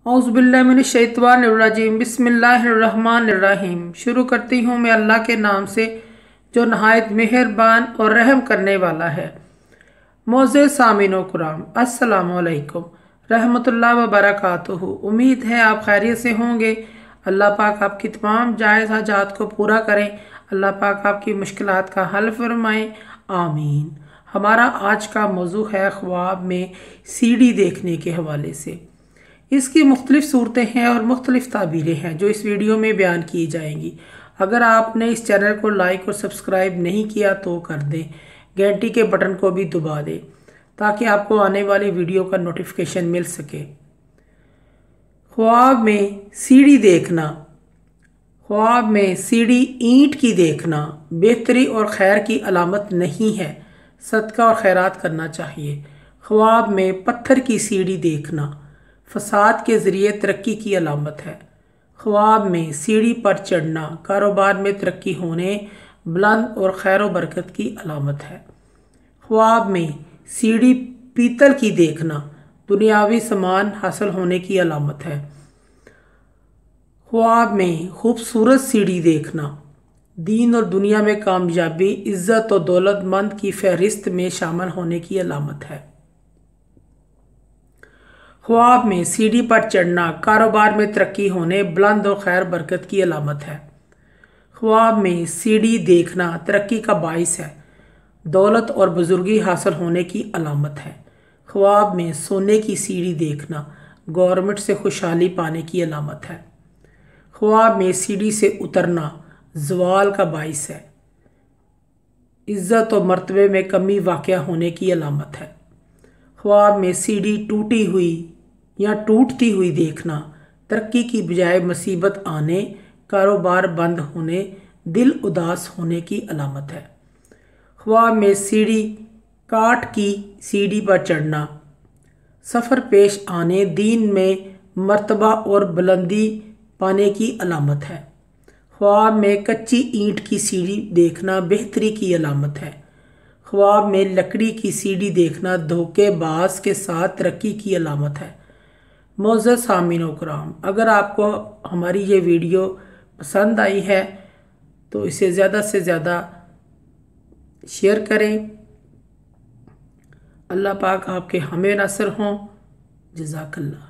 औज़ुबिल्लाहिमिनश्शैतानिर्रजीम बिस्मिल्लाहिर्रहमानिर्रहीम। शुरू करती हूँ मैं अल्लाह के नाम से जो नहायत मेहरबान और रहम करने वाला है। मोअज़्ज़ज़ सामीनो कुराम, अस्सलामु अलैकुम रहमतुल्लाह व बरकातुहू। उम्मीद है आप खैरियत से होंगे। अल्लाह पाक आपकी तमाम जायज़ हाजात को पूरा करें। अल्लाह पाक आपकी मुश्किलात का हल फरमाएँ, आमीन। हमारा आज का मौजू है ख्वाब में सीढ़ी देखने के हवाले से। इसकी मुख्तलिफ़ सूरतें हैं और मुख्तलिफ़ ताबीरें हैं जो इस वीडियो में बयान की जाएंगी। अगर आपने इस चैनल को लाइक और सब्सक्राइब नहीं किया तो कर दें, घंटी के बटन को भी दबा दें ताकि आपको आने वाली वीडियो का नोटिफिकेशन मिल सके। ख्वाब में सीढ़ी देखना। ख्वाब में सीढ़ी ईंट की देखना बेहतरी और खैर की अलामत नहीं है। सदका और खैरात करना चाहिए। ख्वाब में पत्थर की सीढ़ी देखना फसाद के ज़रिए तरक्की की अलामत है। ख्वाब में सीढ़ी पर चढ़ना कारोबार में तरक्की होने, बुलंद और खैर व बरकत की अलामत है। ख्वाब में सीढ़ी पीतल की देखना दुनियावी सामान हासिल होने की अलामत है। ख्वाब में खूबसूरत सीढ़ी देखना दीन और दुनिया में कामयाबी, इज़्ज़त और दौलतमंद की फहरिस्त में शामिल होने की अलामत है। ख्वाब में सीढ़ी पर चढ़ना कारोबार में तरक्की होने, बुलंद और खैर बरकत की अलामत है। ख्वाब में सीढ़ी देखना तरक्की का बाइस है, दौलत और बुजुर्गी हासिल होने की अलामत है। ख्वाब में सोने की सीढ़ी देखना गवर्नमेंट से खुशहाली पाने की अलामत है। ख्वाब में सीढ़ी से उतरना ज़वाल का बाइस है, इज़्ज़त और मर्तबे में कमी वाक़या होने की अलामत है। ख्वाब में सीढ़ी टूटी हुई या टूटती हुई देखना तरक्की की बजाय मुसीबत आने, कारोबार बंद होने, दिल उदास होने की अलामत है। ख्वाब में सीढ़ी काठ की सीढ़ी पर चढ़ना सफ़र पेश आने, दीन में मर्तबा और बुलंदी पाने की अलामत है। ख्वाब में कच्ची ईंट की सीढ़ी देखना बेहतरी की अलामत है। ख्वाब में लकड़ी की सीढ़ी देखना धोखेबाज के साथ तरक्की की अलामत है। मोअज़्ज़ज़ सामीनो कुराम, अगर आपको हमारी ये वीडियो पसंद आई है तो इसे ज़्यादा से ज़्यादा शेयर करें। अल्लाह पाक आपके हमें नासर हों। जज़ाकल्लाह।